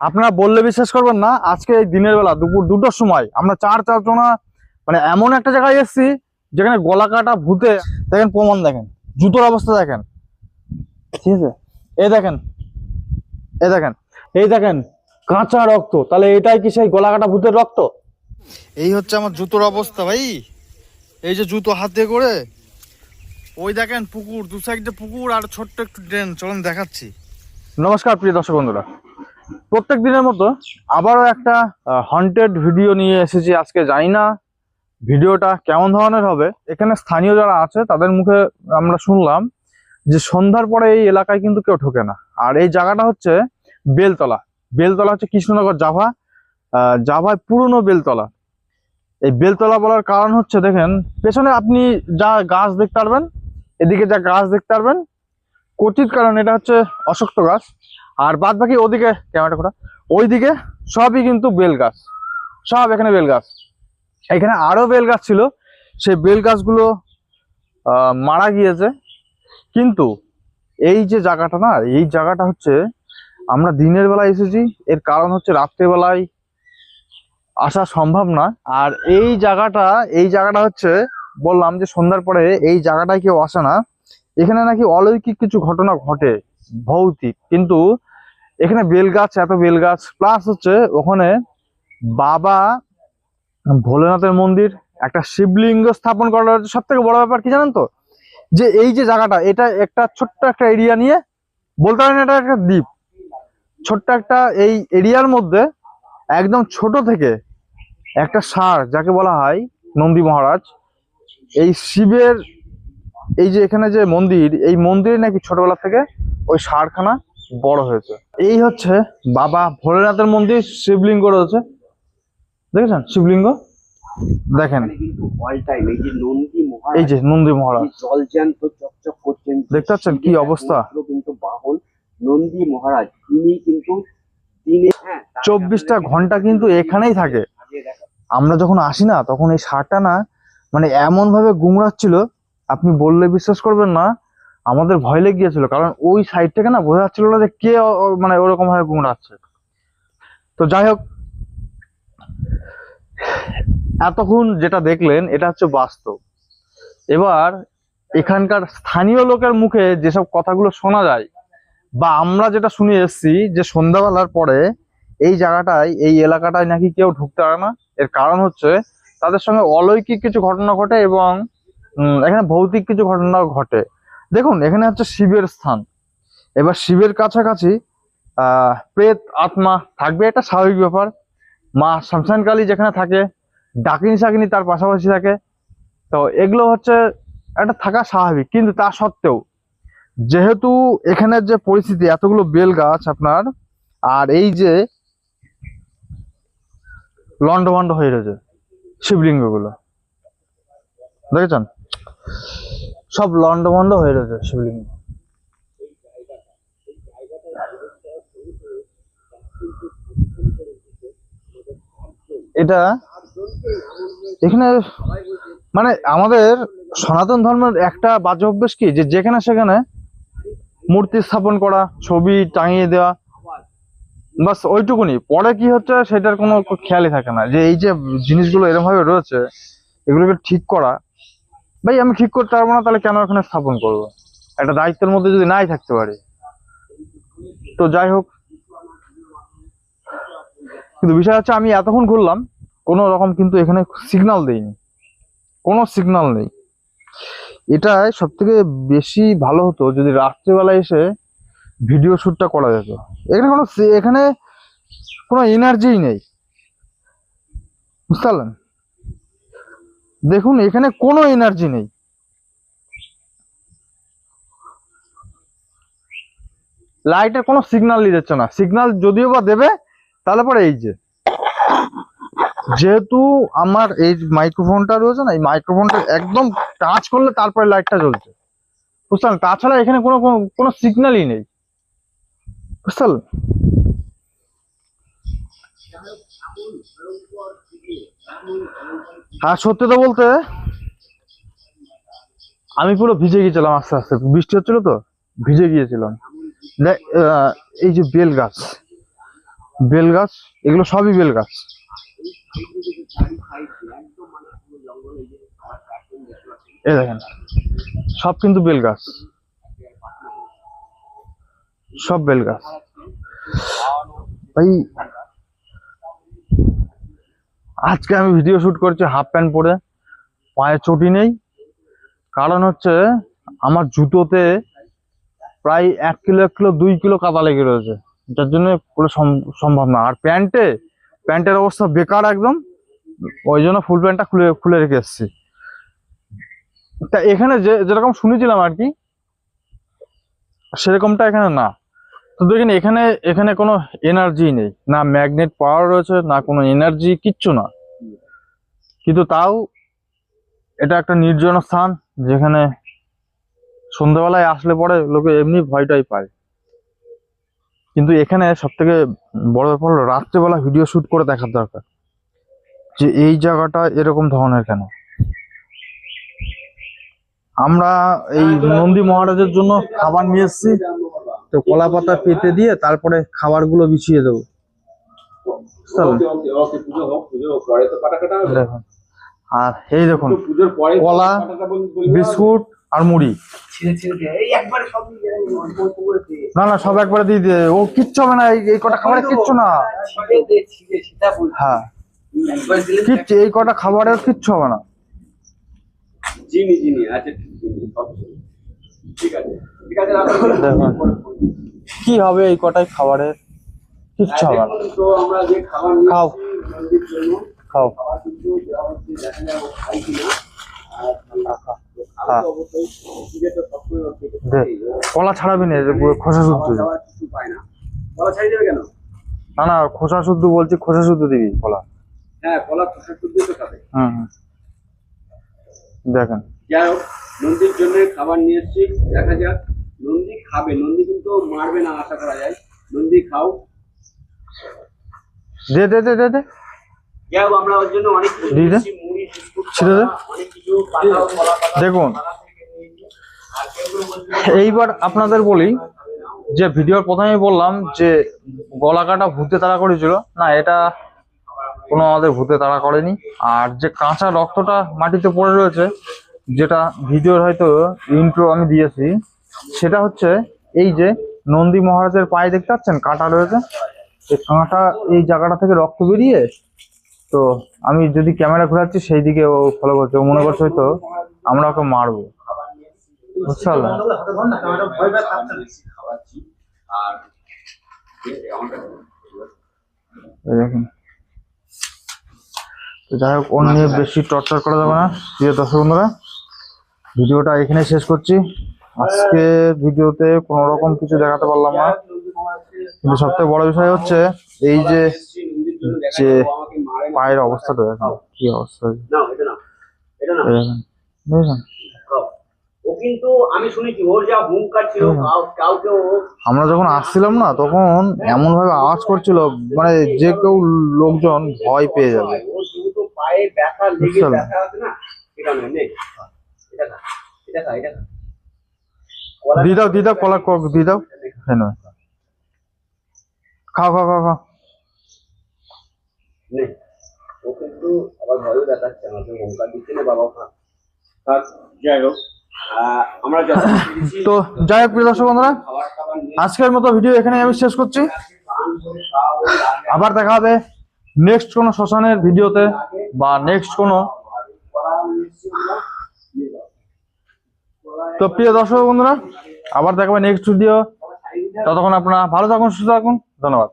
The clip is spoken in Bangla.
আপনারা বললে বিশ্বাস করবেন না, আজকে এই দিনের বেলা দুপুর 2টোর সময় আমরা চারজনা মানে এমন একটা জায়গায় এসেছি যেখানে গলা কাটা ভূতে দেখেন, প্রমাণ দেখেন, জুতোর অবস্থা দেখেন, ঠিক আছে? এই দেখেন, এই দেখেন, এই দেখেন, কাঁচা রক্ত। তাহলে এটাই কি সেই গলা কাটা ভূতের রক্ত? এই হচ্ছে আমার জুতোর অবস্থা ভাই। এই যে জুতো হাতে করে, ওই দেখেন পুকুর, দু সাইডে পুকুর আর ছোট্ট একটু ড্রেন। চলুন দেখাচ্ছি। নমস্কার প্রিয় দর্শক বন্ধুরা, প্রত্যেক দিনের মতো আবারও একটা হন্টেড ভিডিও নিয়ে এসেছি আজকে। জানি না ভিডিওটা কেমন ধরনের হবে। এখানে স্থানীয় যারা আছে তাদের মুখে আমরা শুনলাম যে সন্ধ্যার পরে এই এলাকায় কিন্তু কেউ ঢোকে না। আর এই জায়গাটা হচ্ছে বেলতলা। বেলতলা হচ্ছে কৃষ্ণনগর জাভায় পুরনো বেলতলা। এই বেলতলা বলার কারণ হচ্ছে দেখেন, পেছনে আপনি যা গাছ দেখতে পারবেন, এদিকে যা গাছ দেখতে পারবেন, কচিত কারণ এটা হচ্ছে অশক্ত গাছ। আর বাদ বাকি ওদিকে ক্যামেরাটা করা, ওইদিকে সবই কিন্তু বেল গাছ। সব এখানে বেল গাছ। এখানে আরো বেল গাছ ছিল, সেই বেল গাছগুলো মারা গিয়েছে। কিন্তু এই যে জায়গাটা না, এই জায়গাটা হচ্ছে আমরা দিনের বেলায় এসেছি, এর কারণ হচ্ছে রাত্রেবেলায় আসা সম্ভব না। আর এই জায়গাটা হচ্ছে, বললাম যে সন্ধ্যার পরে এই জায়গাটায় কেউ আসে না। এখানে নাকি অলৌকিক কিছু ঘটনা ঘটে, ভৌতিক। কিন্তু এখানে বেলগাছ, এত বেলগাছ, প্লাস হচ্ছে ওখানে বাবা ভোলেনাথের মন্দির, একটা শিবলিঙ্গ স্থাপন করা হচ্ছে। সব থেকে বড় ব্যাপার কি জানেন তো, যে এই যে জায়গাটা, এটা একটা ছোট্ট একটা এরিয়া নিয়ে, বলতে পারেন এটা একটা দ্বীপ। ছোট্ট একটা এই এরিয়ার মধ্যে একদম ছোট থেকে একটা ষাঁড়, যাকে বলা হয় নন্দী মহারাজ, এই শিবের এই যে এখানে যে মন্দির, এই মন্দিরে নাকি ছোটবেলা থেকে ওই ষাঁড়খানা বড় হয়েছে। এই হচ্ছে বাবা ভোলেনাথের মন্দির, শিবলিঙ্গ রয়েছে, দেখেছেন শিবলিঙ্গ দেখেন। এই যে নন্দী মহারাজ জলজ্যান্ত চকচক করছেন, দেখতে পাচ্ছেন কি অবস্থা। কিন্তু বাহন নন্দী মহারাজ তিনি কিন্তু দিনে 24টা ঘন্টা কিন্তু এখানেই থাকে। আমরা যখন আসি না, তখন এই ষাঁড়টা না মানে এমন ভাবে গুমড়াচ্ছিল, আপনি বললে বিশ্বাস করবেন না, আমাদের ভয় লেগে গিয়েছিল। কারণ ওই সাইড থেকে না বোঝা যাচ্ছিল না যে কে মানে ওরকম ভাবে গুমড়াচ্ছে। তো যাই হোক, এতক্ষণ যেটা দেখলেন এটা হচ্ছে বাস্তব। এবার এখানকার স্থানীয় লোকের মুখে যেসব কথাগুলো শোনা যায়, বা আমরা যেটা শুনে এসেছি, যে সন্ধ্যাবেলার পরে এই জায়গাটায়, এই এলাকাটায় নাকি কেউ ঢুকতে পারে না। এর কারণ হচ্ছে তাদের সঙ্গে অলৌকিক কিছু ঘটনা ঘটে, এবং এখানে ভৌতিক কিছু ঘটনা ঘটে। দেখুন, এখানে হচ্ছে শিবের স্থান। এবার শিবের কাছাকাছি প্রেত আত্মা থাকবে, এটা স্বাভাবিক ব্যাপার। মা শ্মশানকালী যেখানে থাকে, ডাকিনী শাকিনী তার পাশাপাশি থাকে। তো এগুলো হচ্ছে একটা থাকা স্বাভাবিক। কিন্তু তা সত্ত্বেও, যেহেতু এখানের যে পরিস্থিতি, এতগুলো বেল গাছ আপনার, আর এই যে লন্ডভন্ড হয়ে রয়েছে শিবলিঙ্গ গুলো, দেখেছেন সব লন্ডভন্ড হয়ে রয়েছে শিবলিঙ্গ। এটা এখানে মানে আমাদের সনাতন ধর্মের একটা বাজে অভ্যেস কি, যে যেখানে সেখানে মূর্তি স্থাপন করা, ছবি টাঙিয়ে দেওয়া, বাস ওইটুকুনি। পরে কি হচ্ছে সেটার কোনো খেয়ালই থাকে না, যে এই যে জিনিসগুলো এরকম ভাবে রয়েছে, এগুলোকে ঠিক করা। ভাই আমি ঠিক করতে পারবো না, তাহলে কেন এখানে স্থাপন করবো? একটা দায়িত্বের মধ্যে যদি নাই থাকতে পারি। তো যাই হোক, কিন্তু বিষয় হচ্ছে আমি এতক্ষণ ঘুরলাম, কোনো রকম কিন্তু এখানে সিগন্যাল দেয়নি, কোনো সিগন্যাল নেই। এটাই সব থেকে বেশি ভালো হতো যদি রাত্রিবেলায় এসে ভিডিও শুটটা করা যেত। এখানে কোনো এনার্জি নেই, বুঝতে পারলেন? দেখুন, এখানে কোনো এনার্জি নেই। লাইটের কোনো সিগন্যালই দিচ্ছে না। সিগন্যাল যদিও বা দেবে, তাহলে পরে এই যে, যেহেতু আমার এই মাইক্রোফোনটা রয়েছে না, এই মাইক্রোফোনটা একদম টাচ করলে তারপরে লাইটটা জ্বলছে, বুঝতে পারলেন? তাছাড়া এখানে কোনো কোনো সিগন্যালই নেই, বুঝতে পারলেন? আর সত্যি তো বলতে, আমি পুরো ভিজে গিয়েছিলাম, আস্তে আস্তে বৃষ্টি হচ্ছিল তো ভিজে গিয়েছিলাম। এই যে বেল গাছ, বেল গাছ, এগুলো সবই বেল গাছ। এই দেখেন সব কিন্তু বেল গাছ, সব বেল গাছ। ভাই আজকে আমি ভিডিও শুট করছি হাফ প্যান্ট পরে, পায়ে চটি নেই, কারণ হচ্ছে আমার জুতোতে প্রায় 1 কিলো 1 কিলো 2 কিলো কাদা লেগে রয়েছে, যার জন্য পুরো সম্ভব না। আর প্যান্টের অবস্থা বেকার একদম, ওই জন্য ফুল প্যান্টটা খুলে রেখে এসেছি। তা এখানে যেরকম শুনেছিলাম আর কি, সেরকমটা এখানে না। তো দেখেন এখানে কোনো এনার্জি নেই, না ম্যাগনেট পাওয়ার রয়েছে, না কোনো এনার্জি, কিচ্ছু না। কিন্তু তাও এটা একটা নির্জন স্থান, যেখানে সন্ধ্যাবেলায় আসলে পরে লোকে এমনি ভয়টাই পায়। কিন্তু এখানে সব থেকে বড় ব্যাপার হলো রাত্রেবেলা ভিডিও শুট করে দেখার দরকার যে এই জায়গাটা এরকম ধরনের কেন। আমরা এই নন্দী মহারাজের জন্য খাবার নিয়ে এসেছি, তো কলা পাতা পেতে দিয়ে তারপরে খাবারগুলো বিছিয়ে দেবো। দেখুন, আর এই দেখুন কলা, বিস্কুট আর মুড়ি। না না, সব একবারে দিয়ে দিয়ে, ও কিচ্ছু হবে না, এই কটা খাবারের কিচ্ছু না। হ্যাঁ কিচ্ছু, এই কটা খাবারের কিচ্ছু হবে না। দেখুন কি হবে এই কটাই খাবারের, কিচ্ছু হবে না। খাও খাও। কলা ছাড়াবি না, খোসা শুদ্ধ। না না, খোসা শুদ্ধ বলছি, খোসা শুদ্ধ দিবি কলা। হ্যাঁ, কলা খোসা শুদ্ধই তো খাবে। দেখেন যাই হোক, নন্দীর জন্য খাবার নিয়ে এসেছি, দেখা যাক। নন্দী খাবে, নন্দী কিন্তু মারবে না আশা করা যায়। নন্দী খাও। দে দে দে দে দে। যাই হোক, আমরা ওর জন্য অনেক মুড়ি, বিস্কুট, অনেক কিছু দেখুন এইবার আপনাদের বলি যে ভিডিওর প্রথমেই বললাম যে গলা কাটা ভূতে তাড়া করেছিল না, এটা কোনো আমাদের ভূতে তাড়া করেনি। আর যে কাঁচা রক্তটা মাটিতে পড়ে রয়েছে, যেটা ভিডিওর হয়তো ইন্ট্রো আমি দিয়েছি, সেটা হচ্ছে এই যে নন্দী মহারাজের পায়ে দেখতে পাচ্ছেন কাঁটা রয়েছে, এই কাঁটা এই জায়গাটা থেকে রক্ত বেরিয়ে, তো আমি যদি ক্যামেরা ঘোরাচ্ছি সেই দিকে ও ফলো করছে, ও মনে করছে হয়তো আমরা ওকে মারবো, বুঝতে পারলেন? দেখুন, তো যাই হোক, ওর নিয়ে বেশি টর্চার করা যাবে না। প্রিয় দর্শক বন্ধুরা, ভিডিওটা এখানে শেষ করছি। আজকে ভিডিওতে কোনো রকম কিছু দেখাতে পারলাম না, কিন্তু সবথেকে বড় বিষয় হচ্ছে এই যে পায়ের অবস্থাটা দেখেন, কি অবস্থা। আমরা যখন আসছিলাম না, তখন এমন ভাবে আওয়াজ করছিল, মানে যে কেউ লোকজন ভয় পেয়ে যাবে। দিয়ে দাও কলা, দিয়ে দাও। হ্যাঁ, খাও খাও খাও খাও। ও কিন্তু আবার ভয়ও দেখাচ্ছে আমাকে, হোমকার দিচ্ছে না বাবা। যাই হোক, তো যাই হোক, প্রিয় দর্শক বন্ধুরা, আজকের মতো ভিডিও এখানে আমি শেষ করছি। আবার দেখা হবে নেক্সট কোনো শ্মশানের ভিডিওতে, বা নেক্সট কোনো। তো প্রিয় দর্শক বন্ধুরা, আবার দেখা হবে নেক্সট ভিডিও। ততক্ষণ আপনারা ভালো থাকুন, সুস্থ থাকুন, ধন্যবাদ।